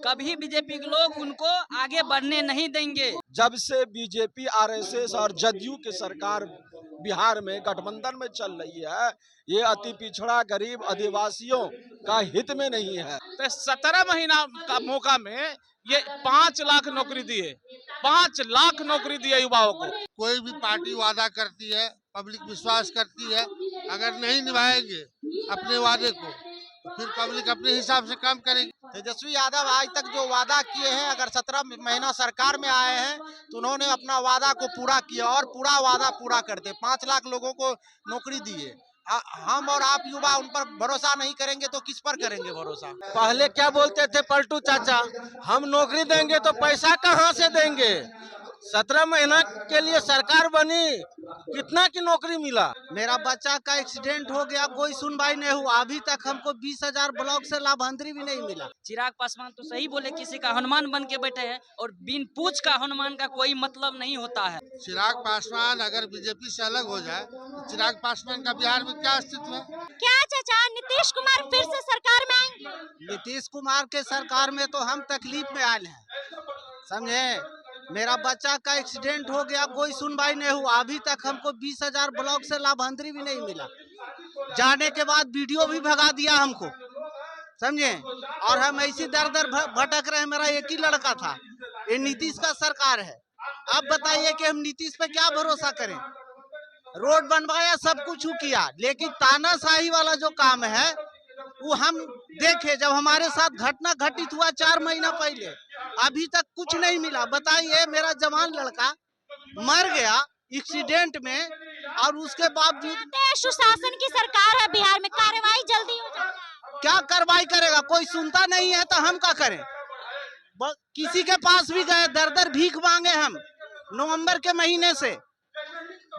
कभी बीजेपी के लोग उनको आगे बढ़ने नहीं देंगे। जब से बीजेपी, आरएसएस और जदयू की सरकार बिहार में गठबंधन में चल रही है, ये अति पिछड़ा गरीब आदिवासियों का हित में नहीं है। तो 17 महीना का मौका में ये 5 लाख नौकरी दिए, 5 लाख नौकरी दिए युवाओं को। कोई भी पार्टी वादा करती है, पब्लिक विश्वास करती है, अगर नहीं निभाएंगे अपने वादे को तो फिर पब्लिक अपने हिसाब से काम करेगी। तेजस्वी यादव आज तक जो वादा किए हैं, अगर 17 महीना सरकार में आए हैं तो उन्होंने अपना वादा को पूरा किया और पूरा वादा पूरा करते 5 लाख लोगों को नौकरी दिए। हम और आप युवा उन पर भरोसा नहीं करेंगे तो किस पर करेंगे भरोसा। पहले क्या बोलते थे पलटू चाचा, हम नौकरी देंगे तो पैसा कहाँ से देंगे। 17 महीना के लिए सरकार बनी, कितना की नौकरी मिला। मेरा बच्चा का एक्सीडेंट हो गया, कोई सुनवाई नहीं हुआ, अभी तक हमको 20,000 ब्लॉक से लाभांतरी भी नहीं मिला। चिराग पासवान तो सही बोले, किसी का हनुमान बन के बैठे हैं और बिन पूछ का हनुमान का कोई मतलब नहीं होता है। चिराग पासवान अगर बीजेपी से अलग हो जाए तो चिराग पासवान का बिहार में क्या अस्तित्व है? क्या चाचा नीतीश कुमार फिर से सरकार में आएंगे? नीतीश कुमार के सरकार में तो हम तकलीफ में आए हैं, समझे। मेरा बच्चा का एक्सीडेंट हो गया, कोई सुनवाई नहीं हुआ, अभी तक हमको 20,000 ब्लॉक से लाभांतरी भी नहीं मिला। जाने के बाद वीडियो भी भगा दिया हमको, समझे। और हम ऐसी दर दर भटक रहे हैं। मेरा एक ही लड़का था। ये नीतीश का सरकार है। अब बताइए कि हम नीतीश पे क्या भरोसा करें। रोड बनवाया, सब कुछ किया, लेकिन तानाशाही वाला जो काम है वो हम देखे। जब हमारे साथ घटना घटित हुआ 4 महीना पहले, अभी तक कुछ नहीं मिला। बताइए, मेरा जवान लड़का मर गया एक्सीडेंट में और उसके बावजूद सुशासन की सरकार है बिहार में, कार्रवाई जल्दी हो जाए। क्या कार्रवाई करेगा, कोई सुनता नहीं है तो हम क्या करें। किसी के पास भी गए, दर दर भीख मांगे हम नवंबर के महीने से,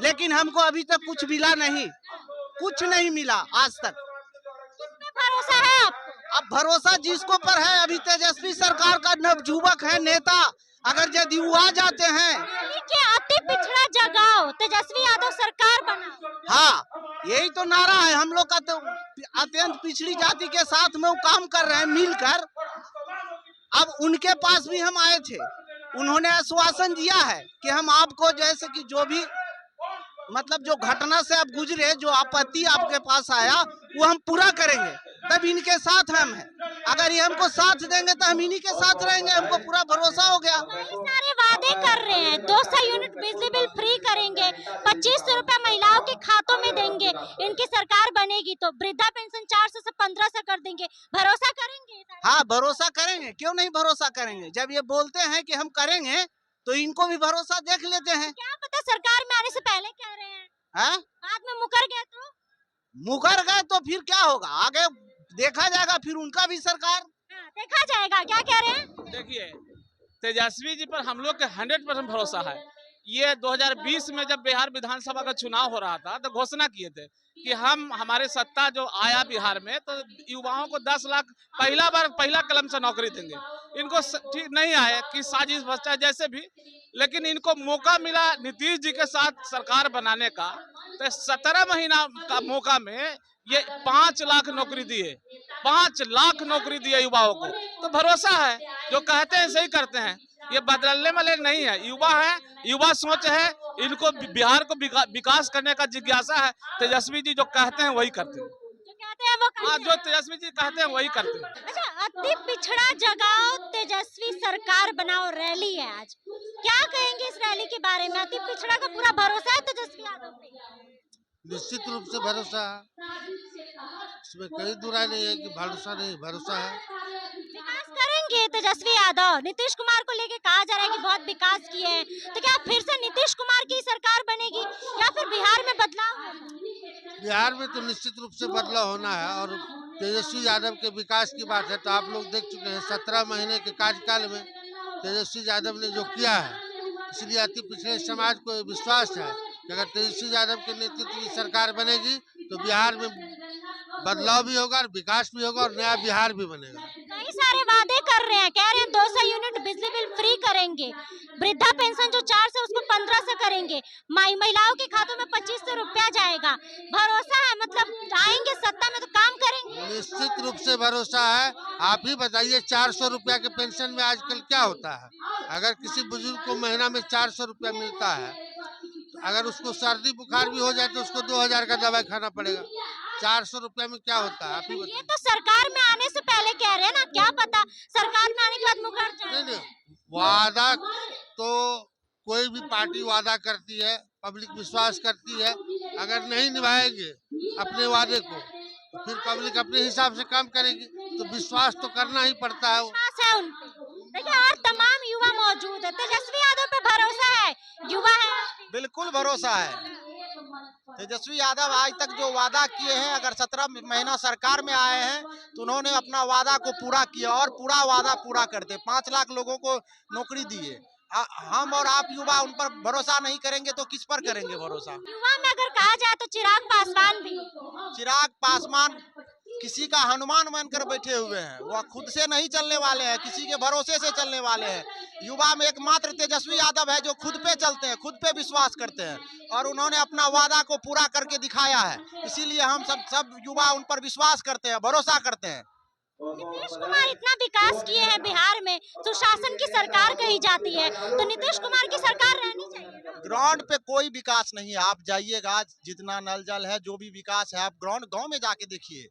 लेकिन हमको अभी तक कुछ मिला नहीं, कुछ नहीं मिला आज तक। भरोसा है आपको? अब भरोसा जिसको पर है, अभी तेजस्वी सरकार का नवजुवक है नेता, अगर जदयू आ जाते हैं। अति पिछड़ा जगाओ, तेजस्वी यादव सरकार बनाओ। हाँ, यही तो नारा है हम लोग का। तो अत्यंत पिछड़ी जाति के साथ में वो काम कर रहे हैं मिलकर। अब उनके पास भी हम आए थे, उन्होंने आश्वासन दिया है कि हम आपको, जैसे कि जो भी मतलब जो घटना से आप गुजरे, जो आपत्ति आपके पास आया, वो हम पूरा करेंगे। तब इनके साथ हम हैं। अगर ये हमको साथ देंगे तो हम इन्हीं के साथ रहेंगे, हमको पूरा भरोसा हो गया। कई सारे वादे कर रहे हैं, 200 यूनिट बिजली बिल फ्री करेंगे, 2500 रुपया महिलाओं के खातों में देंगे। इनकी सरकार बनेगी तो वृद्धा पेंशन 400 से 1500 कर देंगे। भरोसा करेंगे? हाँ, भरोसा करेंगे, क्यों नहीं भरोसा करेंगे। जब ये बोलते हैं कि हम करेंगे तो इनको भी भरोसा देख लेते हैं। क्या पता सरकार में आने से पहले कह रहे हैं, बाद में मुकर गए तो? मुकर गए तो फिर क्या होगा, आगे देखा जाएगा। फिर उनका भी सरकार देखा जाएगा। क्या कह रहे हैं? देखिए, तेजस्वी जी पर हम लोग के 100% भरोसा है। ये 2020 में जब बिहार विधानसभा का चुनाव हो रहा था तो घोषणा किए थे कि हमारे सत्ता जो आया बिहार में तो युवाओं को 10 लाख पहला कलम से नौकरी देंगे। इनको ठीक नहीं आए कि साजिश भ्रष्टाचार जैसे भी, लेकिन इनको मौका मिला नीतीश जी के साथ सरकार बनाने का। तो 17 महीना का मौका में ये 5 लाख नौकरी दिए, 5 लाख नौकरी दिए युवाओं को। तो भरोसा है, जो कहते हैं सही करते हैं। ये बदलने वाले नहीं है, युवा है, युवा सोच है। इनको बिहार को विकास करने का जिज्ञासा है। तेजस्वी जी जो कहते हैं वही करते हैं, जो तेजस्वी जी कहते हैं वही करते हैं। अच्छा, अति पिछड़ा जगाओ, तेजस्वी सरकार बनाओ रैली है आज, क्या कहेंगे इस रैली के बारे में? अति पिछड़ा का पूरा भरोसा है तेजस्वी यादव पे? निश्चित रूप से भरोसा है, इसमें कोई दुराई नहीं है कि भरोसा नहीं, भरोसा है। विकास करेंगे तेजस्वी यादव? नीतीश कुमार को लेके कहा जा रहा है कि बहुत विकास किए हैं, तो क्या फिर से नीतीश कुमार की सरकार बनेगी या फिर बिहार में बदलाव होगा? बिहार में तो निश्चित रूप से बदलाव होना है। और तेजस्वी यादव के विकास की बात है तो आप लोग देख चुके हैं 17 महीने के कार्यकाल में तेजस्वी यादव ने जो किया है, इसलिए अति पिछड़े समाज को विश्वास है कि अगर तेजस्वी यादव के नेतृत्व की सरकार बनेगी तो बिहार में बदलाव भी होगा और विकास भी होगा और नया बिहार भी बनेगा। कई सारे वादे कर रहे हैं, कह रहे हैं 200 यूनिट बिजली बिल फ्री करेंगे, वृद्धा पेंशन जो 400 उसको 1500 करेंगे, महिलाओं के खातों में 2500 रुपया जाएगा। भरोसा है, मतलब आएंगे सत्ता में तो काम करेंगे। निश्चित रूप से भरोसा है। आप ही बताइए 400 रुपया के पेंशन में आजकल क्या होता है? अगर किसी बुजुर्ग को महीना में 400 रुपया मिलता है, अगर उसको सर्दी बुखार भी हो जाए तो उसको 2000 का दवाई खाना पड़ेगा। 400 रुपया में क्या होता है? आप ही बताइए। ये तो सरकार में आने से पहले कह रहे हैं ना, क्या पता सरकार में आने के बाद मुकर जाए। नहीं, वादा तो कोई भी पार्टी वादा करती है, पब्लिक विश्वास करती है। अगर नहीं निभाएंगे अपने वादे को तो फिर पब्लिक अपने हिसाब से काम करेगी, तो विश्वास तो करना ही पड़ता है। विश्वास है उन पे। देखिए और तमाम युवा मौजूद है। तेजस्वी यादव पे भरोसा है, युवा है। बिल्कुल भरोसा है। तेजस्वी यादव आज तक जो वादा किए हैं, अगर 17 महीना सरकार में आए हैं तो उन्होंने अपना वादा को पूरा किया और पूरा वादा पूरा करते। 5 लाख लोगों को नौकरी दिए। हम और आप युवा उन पर भरोसा नहीं करेंगे तो किस पर करेंगे भरोसा? युवा में अगर कहा जाए तो चिराग पासवान भी। चिराग पासवान किसी का हनुमान बनकर बैठे हुए हैं। वह खुद से नहीं चलने वाले हैं, किसी के भरोसे से चलने वाले हैं। युवा में एकमात्र तेजस्वी यादव है जो खुद पे चलते हैं, खुद पे विश्वास करते हैं और उन्होंने अपना वादा को पूरा करके दिखाया है। इसीलिए हम सब युवा उन पर विश्वास करते हैं, भरोसा करते हैं। नीतीश कुमार इतना विकास किए हैं बिहार में, सुशासन की सरकार कही जाती है, तो नीतीश कुमार की सरकार रहनी चाहिए ना। ग्राउंड पे कोई विकास नहीं है। आप जाइएगा, जितना नल जल है, जो भी विकास है, आप गांव में जाके देखिए,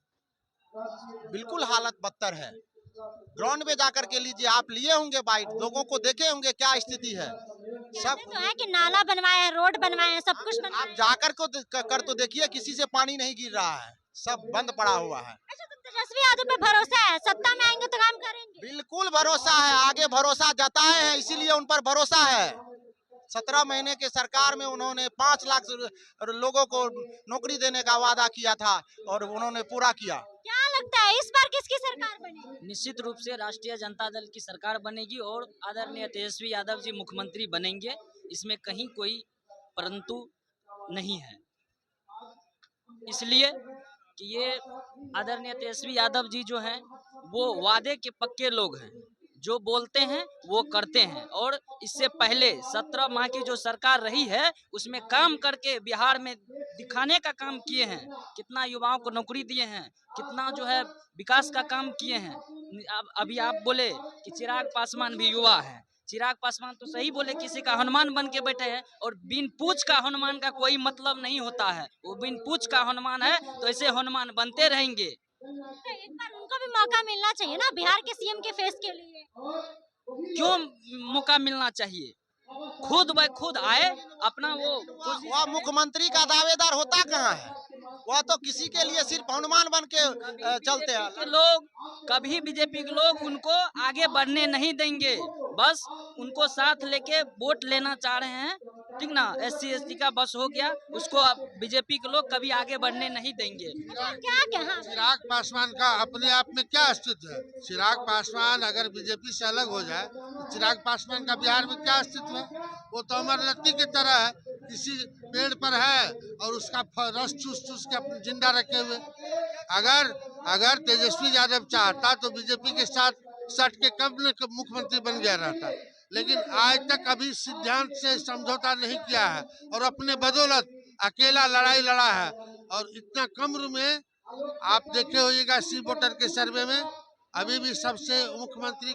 बिल्कुल हालत बदतर है। ग्राउंड में जाकर के लीजिए, आप लिए होंगे बाइट, लोगों को देखे होंगे क्या स्थिति है। सब तो है कि नाला बनवाए हैं, रोड बनवाए हैं, सब कुछ बनवाए आप हैं। जाकर कर तो देखिए, किसी से पानी नहीं गिर रहा है, सब बंद पड़ा हुआ है। अच्छा, तो तेजस्वी यादव पे भरोसा है, सत्ता में आएंगे तो काम करेंगे। बिल्कुल भरोसा है, आगे भरोसा जताए हैं, इसीलिए उन पर भरोसा है। 17 महीने के सरकार में उन्होंने 5 लाख लोगों को नौकरी देने का वादा किया था और उन्होंने पूरा किया। क्या लगता है इस बार किसकी सरकार बनेगी? निश्चित रूप से राष्ट्रीय जनता दल की सरकार बनेगी और आदरणीय तेजस्वी यादव जी मुख्यमंत्री बनेंगे, इसमें कहीं कोई परंतु नहीं है। इसलिए कि ये आदरणीय तेजस्वी यादव जी जो हैं वो वादे के पक्के लोग हैं, जो बोलते हैं वो करते हैं। और इससे पहले 17 माह की जो सरकार रही है उसमें काम करके बिहार में दिखाने का काम किए हैं। कितना युवाओं को नौकरी दिए हैं, कितना जो है विकास का काम किए हैं। अभी आप बोले कि चिराग पासवान भी युवा है। चिराग पासवान तो सही बोले, किसी का हनुमान बन के बैठे हैं और बिन पूछ का हनुमान का कोई मतलब नहीं होता है। वो बिन पूछ का हनुमान है तो ऐसे हनुमान बनते रहेंगे। एक बार उनको भी मौका मिलना चाहिए ना बिहार के सीएम के फेस के लिए। क्यों मौका मिलना चाहिए? खुद ब खुद आए अपना वह मुख्यमंत्री का दावेदार होता कहाँ है? वह तो किसी के लिए सिर्फ हनुमान बन के चलते हैं। लोग कभी बीजेपी के लोग उनको आगे बढ़ने नहीं देंगे, बस उनको साथ लेके वोट लेना चाह रहे हैं। ठीक ना, SC ST का बस हो गया, उसको अब बीजेपी के लोग कभी आगे बढ़ने नहीं देंगे। क्या चिराग पासवान का अपने आप में क्या अस्तित्व है? चिराग पासवान अगर बीजेपी से अलग हो जाए तो चिराग पासवान का बिहार में क्या अस्तित्व है? वो तो अमर लत्ती की तरह है, किसी पेड़ पर है और उसका रस चूस के अपने जिंदा रखे हुए। अगर तेजस्वी यादव चाहता तो बीजेपी के साथ सट के कब मुख्यमंत्री बन गया रहता, लेकिन आज तक अभी सिद्धांत से समझौता नहीं किया है और अपने बदौलत अकेला लड़ाई लड़ा है। और इतना कम उम्र में आप देखे होइएगा सी वोटर के सर्वे में अभी भी सबसे मुख्यमंत्री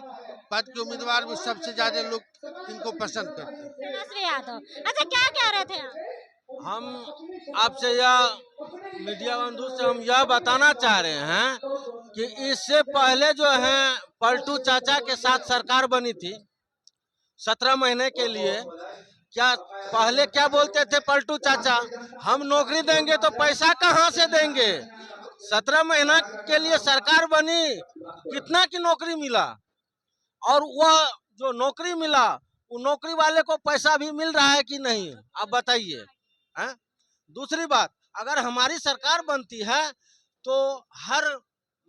पद के उम्मीदवार में सबसे ज्यादा लोग इनको पसंद करते हैं। तेजस्वी यादव। अच्छा, क्या कह रहे थे आप? हम आपसे यह मीडिया बंधु से हम यह बताना चाह रहे हैं कि इससे पहले जो है पलटू चाचा के साथ सरकार बनी थी 17 महीने के लिए। क्या पहले क्या बोलते थे पलटू चाचा? हम नौकरी देंगे तो पैसा कहाँ से देंगे? 17 महीना के लिए सरकार बनी, कितना की नौकरी मिला? और वह जो नौकरी मिला वो नौकरी वाले को पैसा भी मिल रहा है कि नहीं? आप बताइए। दूसरी बात, अगर हमारी सरकार बनती है तो हर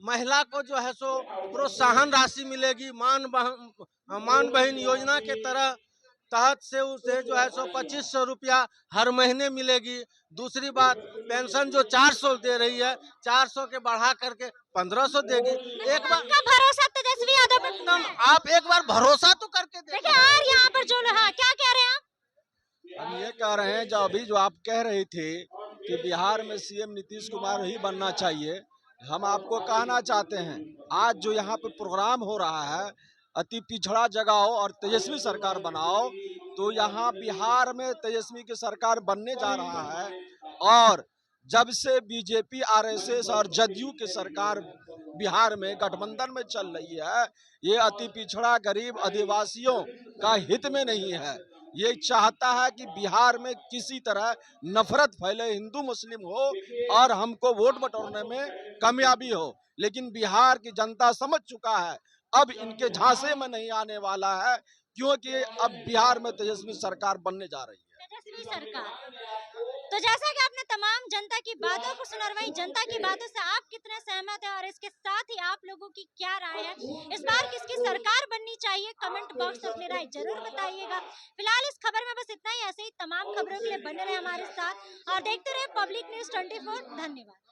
महिला को जो है सो प्रोत्साहन राशि मिलेगी, मान बहन योजना के तहत से उसे जो है सो 2500 रुपया हर महीने मिलेगी। दूसरी बात, पेंशन जो 400 दे रही है 400 के बढ़ा करके 1500 देगी। एक बार का भरोसा तेजस्वी यादव पे आप एक बार भरोसा तो करके देखिए। और यहाँ पर जो क्या कह रहे हैं आप? हम ये कह रहे हैं, जो आप कह रहे थे कि बिहार में सीएम नीतीश कुमार ही बनना चाहिए, हम आपको कहना चाहते हैं आज जो यहाँ पे प्रोग्राम हो रहा है, अति पिछड़ा जगाओ और तेजस्वी सरकार बनाओ, तो यहाँ बिहार में तेजस्वी की सरकार बनने जा रहा है। और जब से बीजेपी, आरएसएस और जदयू की सरकार बिहार में गठबंधन में चल रही है, ये अति पिछड़ा गरीब आदिवासियों का हित में नहीं है। ये चाहता है कि बिहार में किसी तरह नफरत फैले, हिंदू मुस्लिम हो और हमको वोट बटोरने में कामयाबी हो। लेकिन बिहार की जनता समझ चुका है, अब इनके झांसे में नहीं आने वाला है, क्योंकि अब बिहार में तेजस्वी सरकार बनने जा रही है। तेजस्वी सरकार। तो जैसा कि आपने तमाम जनता की बातों को सुना, वही जनता की बातों से आप कितने सहमत हैं और इसके साथ ही आप लोगों की क्या राय है, इस बार किसकी सरकार बननी चाहिए, कमेंट बॉक्स में अपनी राय जरूर बताइएगा। फिलहाल इस खबर में बस इतना ही। ऐसे ही तमाम खबरों के लिए बने रहे हमारे साथ और देखते रहे पब्लिक न्यूज़ 24। धन्यवाद।